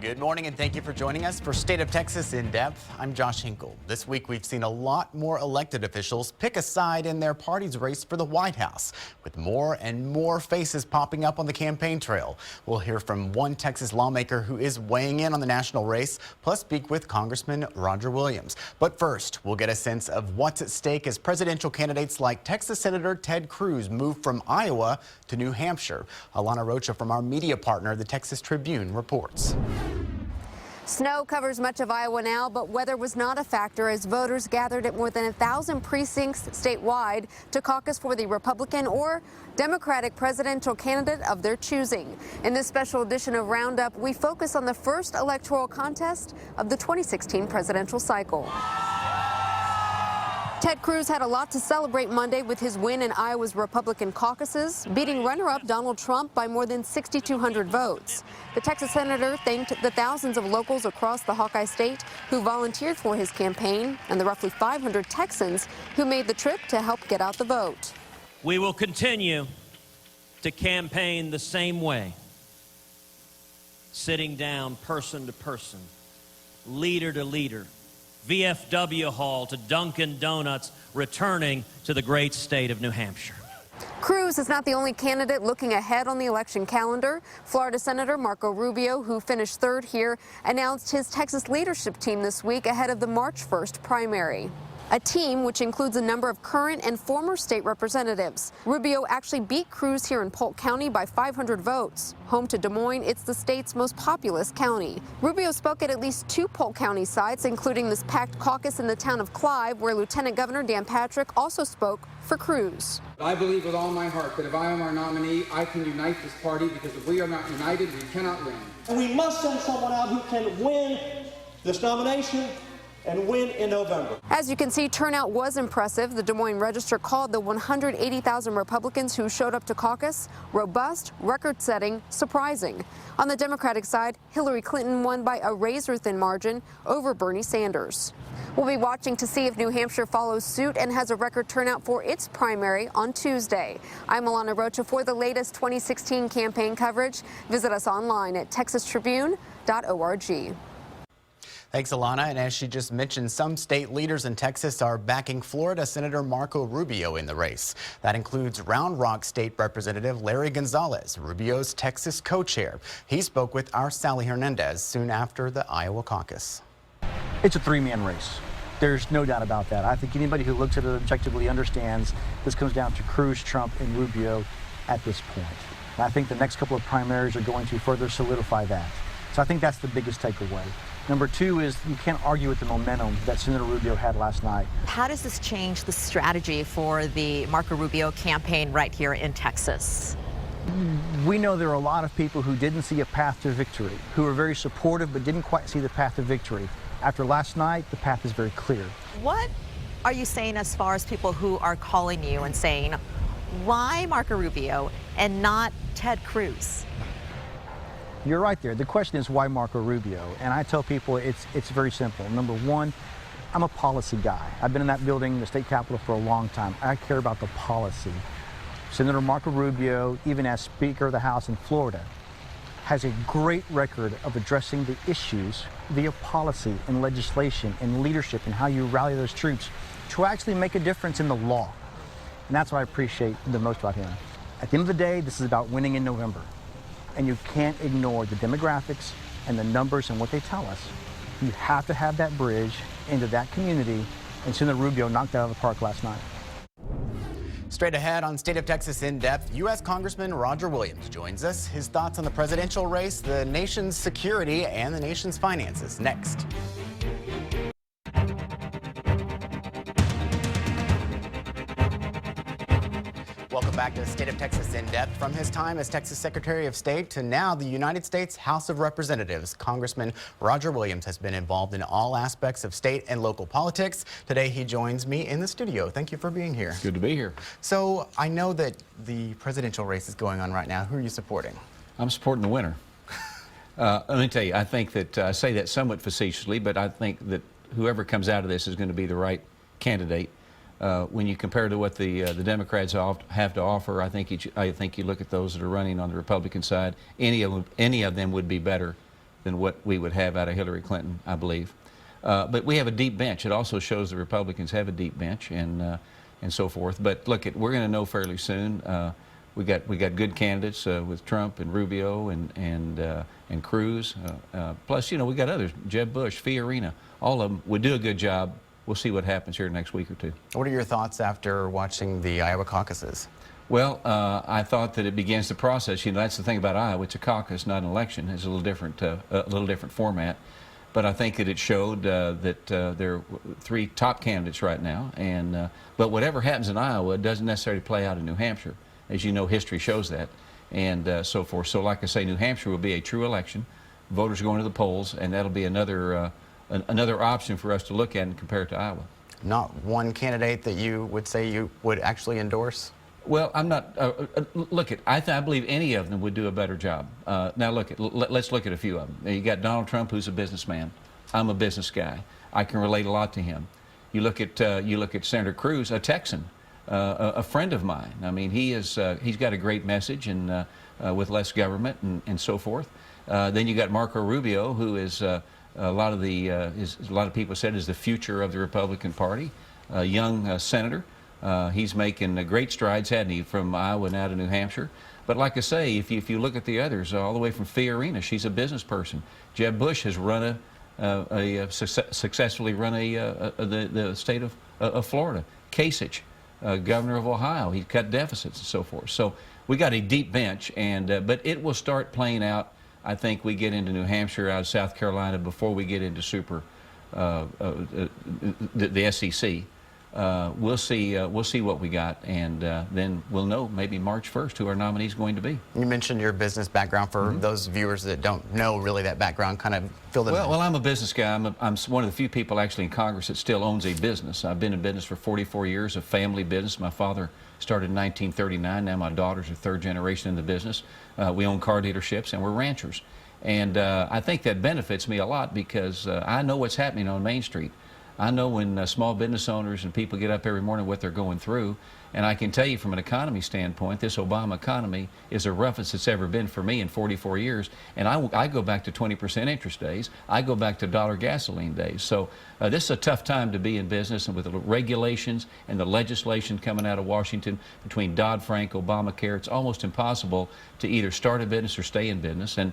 Good morning and thank you for joining us for State of Texas in Depth. I'm Josh Hinkle. This week we've seen a lot more elected officials pick a side in their party's race for the White House, with more and more faces popping up on the campaign trail. We'll hear from one Texas lawmaker who is weighing in on the national race, plus speak with Congressman Roger Williams. But first, we'll get a sense of what's at stake as presidential candidates like Texas Senator Ted Cruz move from Iowa to New Hampshire. Alana Rocha from our media partner, the Texas Tribune, reports. Snow covers much of Iowa now, but weather was not a factor as voters gathered at more than 1,000 precincts statewide to caucus for the Republican or Democratic presidential candidate of their choosing. In this special edition of Roundup, we focus on the first electoral contest of the 2016 presidential cycle. Ted Cruz had a lot to celebrate Monday with his win in Iowa's Republican caucuses, beating runner-up Donald Trump by more than 6,200 votes. The Texas senator thanked the thousands of locals across the Hawkeye State who volunteered for his campaign and the roughly 500 Texans who made the trip to help get out the vote. We will continue to campaign the same way, sitting down person to person, leader to leader, VFW Hall to Dunkin' Donuts, returning to the great state of New Hampshire. Cruz is not the only candidate looking ahead on the election calendar. Florida Senator Marco Rubio, who finished third here, announced his Texas leadership team this week ahead of the March 1st primary. A team which includes a number of current and former state representatives. Rubio actually beat Cruz here in Polk County by 500 votes. Home to Des Moines, it's the state's most populous county. Rubio spoke at least 2 Polk County sites, including this packed caucus in the town of Clive, where Lieutenant Governor Dan Patrick also spoke for Cruz. I believe with all my heart that if I am our nominee, I can unite this party, because if we are not united, we cannot win. And we must send someone out who can win this nomination and win in November. As you can see, turnout was impressive. The Des Moines Register called the 180,000 Republicans who showed up to caucus robust, record-setting, surprising. On the Democratic side, Hillary Clinton won by a razor-thin margin over Bernie Sanders. We'll be watching to see if New Hampshire follows suit and has a record turnout for its primary on Tuesday. I'm Alana Rocha for the latest 2016 campaign coverage. Visit us online at texastribune.org. Thanks, Alana. And as she just mentioned, some state leaders in Texas are backing Florida Senator Marco Rubio in the race. That includes Round Rock State Representative Larry Gonzalez, Rubio's Texas co-chair. He spoke with our Sally Hernandez soon after the Iowa caucus. It's a three-man race. There's no doubt about that. I think anybody who looks at it objectively understands this comes down to Cruz, Trump, and Rubio at this point. And I think the next couple of primaries are going to further solidify that. So I think that's the biggest takeaway. Number two is you can't argue with the momentum that Senator Rubio had last night. How does this change the strategy for the Marco Rubio campaign right here in Texas? We know there are a lot of people who didn't see a path to victory, who were very supportive but didn't quite see the path to victory. After last night, the path is very clear. What are you saying as far as people who are calling you and saying, why Marco Rubio and not Ted Cruz? You're right there. The question is why Marco Rubio? And I tell people it's very simple. Number one, I'm a policy guy. I've been in that building, the state capitol, for a long time. I care about the policy. Senator Marco Rubio, even as Speaker of the House in Florida, has a great record of addressing the issues via policy and legislation and leadership and how you rally those troops to actually make a difference in the law. And that's what I appreciate the most about him. At the end of the day, this is about winning in November. And you can't ignore the demographics and the numbers and what they tell us. You have to have that bridge into that community, and Senator Rubio knocked that out of the park last night. Straight ahead on State of Texas in Depth, U.S. Congressman Roger Williams joins us. His thoughts on the presidential race, the nation's security, and the nation's finances. Next. Welcome back to State of Texas in Depth. From his time as Texas Secretary of State to now the United States House of Representatives, Congressman Roger Williams has been involved in all aspects of state and local politics. Today he joins me in the studio. Thank you for being here. Good to be here. So I know that the presidential race is going on right now. Who are you supporting? I'm supporting the winner. Let me tell you, I think that I say that somewhat facetiously, but I think that whoever comes out of this is going to be the right candidate. When you compare to what the Democrats have to offer, I think you look at those that are running on the Republican side. Any of them would be better than what we would have out of Hillary Clinton, I believe. But we have a deep bench. It also shows the Republicans have a deep bench and so forth. But look, we're going to know fairly soon. We got good candidates with Trump and Rubio and Cruz. Plus, you know, we got others: Jeb Bush, Fiorina. All of them would do a good job. We'll see what happens here next week or two. What are your thoughts after watching the Iowa caucuses? Well, I thought that it begins the process. You know, that's the thing about Iowa. It's a caucus, not an election. It's a little different format. But I think that it showed that there are three top candidates right now. And but whatever happens in Iowa doesn't necessarily play out in New Hampshire. As you know, history shows that, and so forth. So, like I say, New Hampshire will be a true election. Voters going to the polls, and that'll be another option for us to look at and compare it to Iowa. Not one candidate that you would say you would actually endorse? Well, I'm not. I believe any of them would do a better job. Now, let's look at a few of them. You got Donald Trump, who's a businessman. I'm a business guy. I can relate a lot to him. You look at Senator Cruz, a Texan, a friend of mine. I mean, he's got a great message and with less government and so forth. Then you got Marco Rubio, who is a lot of people said is the future of the Republican Party. A young senator. He's making great strides, hadn't he, from Iowa now to New Hampshire. But like I say, if you look at the others, all the way from Fiorina, she's a business person. Jeb Bush has successfully run the state of Florida. Kasich, governor of Ohio, he cut deficits and so forth. So we got a deep bench, and but it will start playing out. I think we get into New Hampshire, out of South Carolina, before we get into the SEC. We'll see what we got, and then we'll know maybe March 1st who our nominee is going to be. You mentioned your business background. For those viewers that don't know really that background, kind of fill them in. Well, I'm a business guy. I'm one of the few people actually in Congress that still owns a business. I've been in business for 44 years, a family business. My father started in 1939. Now my daughters are third generation in the business. We own car dealerships, and we're ranchers. And I think that benefits me a lot because I know what's happening on Main Street. I know when small business owners and people get up every morning what they're going through, and I can tell you from an economy standpoint, this Obama economy is the roughest it's ever been for me in 44 years, and I go back to 20% interest days. I go back to dollar gasoline days. So this is a tough time to be in business, and with the regulations and the legislation coming out of Washington between Dodd-Frank, Obamacare, it's almost impossible to either start a business or stay in business, and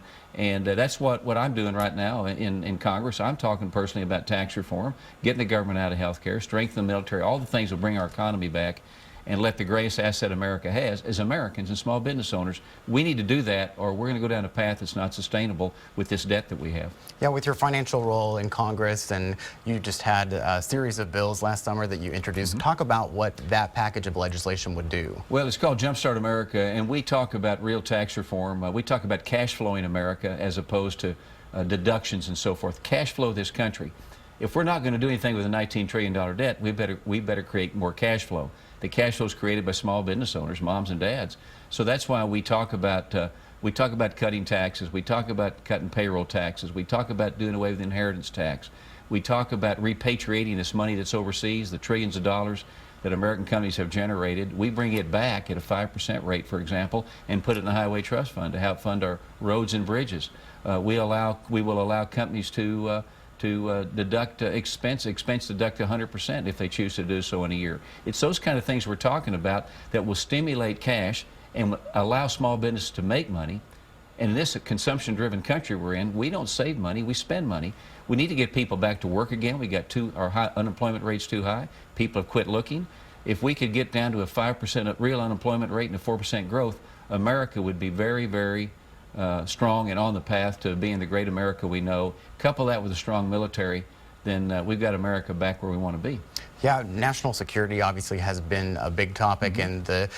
that's what I'm doing right now in Congress. I'm talking personally about tax reform, getting the government out of health care, strengthening the military, all the things that will bring our economy back and let the greatest asset America has as Americans and small business owners. We need to do that, or we're going to go down a path that's not sustainable with this debt that we have. Yeah, with your financial role in Congress, and you just had a series of bills last summer that you introduced. Talk about what that package of legislation would do. Well, it's called Jumpstart America, and we talk about real tax reform. We talk about cash flowing America as opposed to deductions and so forth. Cash flow this country. If we're not going to do anything with a $19 trillion debt, we better create more cash flow. The cash flow is created by small business owners, moms and dads. So that's why we talk about cutting taxes. We talk about cutting payroll taxes. We talk about doing away with inheritance tax. We talk about repatriating this money that's overseas, the trillions of dollars that American companies have generated. We bring it back at a 5% rate, for example, and put it in the Highway Trust Fund to help fund our roads and bridges. We will allow companies to deduct expense deduct 100% if they choose to do so in a year. It's those kind of things we're talking about that will stimulate cash and allow small business to make money. And in this consumption-driven country we're in, we don't save money, we spend money. We need to get people back to work again. We got our unemployment rate's too high. People have quit looking. If we could get down to a 5% real unemployment rate and a 4% growth, America would be very, very strong and on the path to being the great America we know. Couple that with a strong military, then we've got America back where we want to be. Yeah, national security obviously has been a big topic in the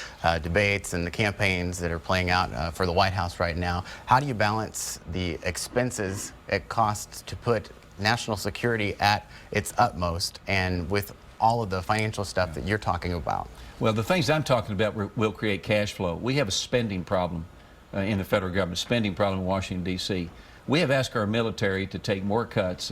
debates and the campaigns that are playing out for the White House right now. How do you balance the expenses it costs to put national security at its utmost and with all of the financial stuff that you're talking about? Well, the things I'm talking about will create cash flow. We have a spending problem in the federal government, spending problem in Washington, D.C. We have asked our military to take more cuts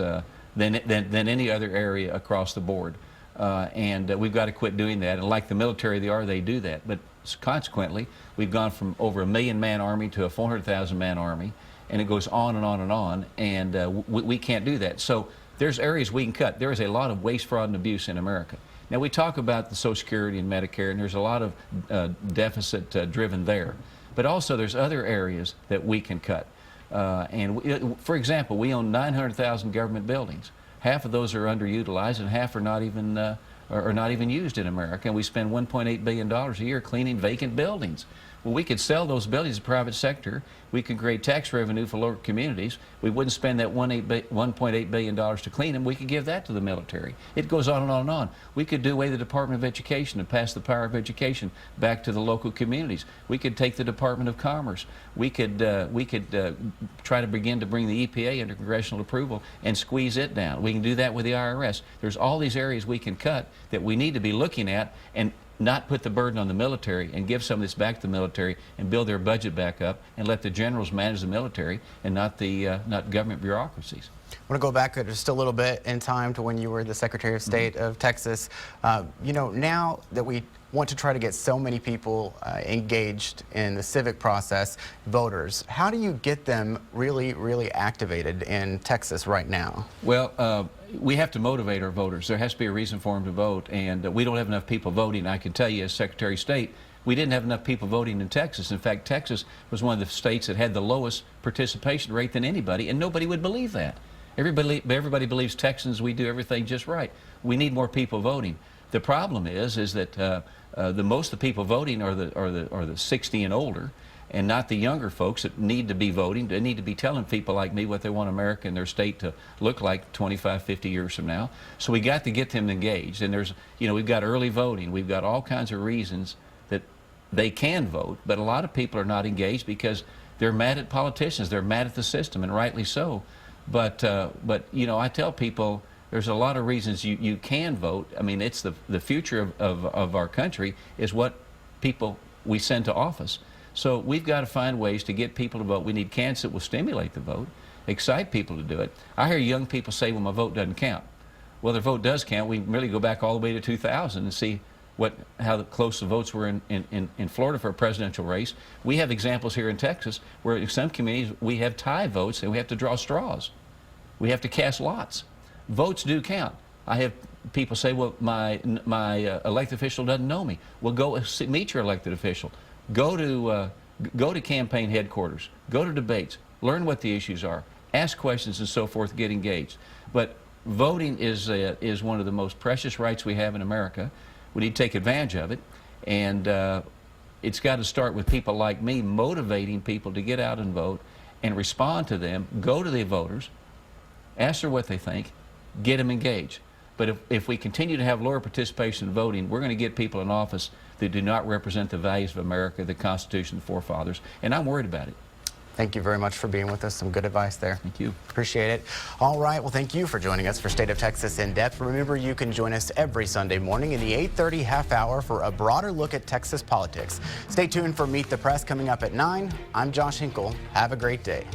than any other area across the board. And we've got to quit doing that. And like the military they do that. But consequently, we've gone from over a 1 million man army to a 400,000 man army. and it goes on and on and on, and we can't do that. So there's areas we can cut. There is a lot of waste, fraud, and abuse in America. Now, we talk about the Social Security and Medicare, and there's a lot of deficit driven there. But also there's other areas that we can cut. For example, we own 900,000 government buildings. Half of those are underutilized, and half are not even used in America. And we spend $1.8 billion a year cleaning vacant buildings. Well, we could sell those buildings to the private sector. We could create tax revenue for local communities. We wouldn't spend that $1.8 billion to clean them. We could give that to the military. It goes on and on and on. We could do away with the Department of Education and pass the power of education back to the local communities. We could take the Department of Commerce. We could try to begin to bring the EPA under congressional approval and squeeze it down. We can do that with the IRS. There's all these areas we can cut that we need to be looking at and not put the burden on the military, and give some of this back to the military and build their budget back up and let the generals manage the military and not government bureaucracies. I want to go back just a little bit in time to when you were the Secretary of State of Texas. You know, now that we want to try to get so many people engaged in the civic process, voters, how do you get them really activated in Texas right now? Well, we have to motivate our voters. There has to be a reason for them to vote, and we don't have enough people voting. I can tell you as Secretary of State, we didn't have enough people voting in Texas. In fact, Texas was one of the states that had the lowest participation rate than anybody, and nobody would believe that. Everybody believes Texans, we do everything just right. We need more people voting. The problem is that the most of the people voting are the 60 and older, and not the younger folks that need to be voting. They need to be telling people like me what they want America and their state to look like 25, 50 years from now. So we got to get them engaged. And there's, you know, we've got early voting. We've got all kinds of reasons that they can vote, but a lot of people are not engaged because they're mad at politicians. They're mad at the system, and rightly so. But you know, I tell people there's a lot of reasons you can vote. I mean, it's the future of our country is what people we send to office. So we've got to find ways to get people to vote. We need candidates that will stimulate the vote, excite people to do it. I hear young people say, well, my vote doesn't count. Well, their vote does count. We really go back all the way to 2000 and see how close the votes were in Florida for a presidential race. We have examples here in Texas where in some communities we have tie votes and we have to draw straws. We have to cast lots. Votes do count. I have people say, well, my elected official doesn't know me. Well, go meet your elected official. Go to campaign headquarters. Go to debates. Learn what the issues are. Ask questions and so forth. Get engaged. But voting is one of the most precious rights we have in America. We need to take advantage of it, and it's got to start with people like me motivating people to get out and vote and respond to them. Go to the voters, ask them what they think, get them engaged. But if we continue to have lower participation in voting, we're going to get people in office that do not represent the values of America, the Constitution, the forefathers, and I'm worried about it. Thank you very much for being with us. Some good advice there. Thank you. Appreciate it. All right. Well, thank you for joining us for State of Texas In Depth. Remember, you can join us every Sunday morning in the 8:30 half hour for a broader look at Texas politics. Stay tuned for Meet the Press coming up at 9. I'm Josh Hinkle. Have a great day.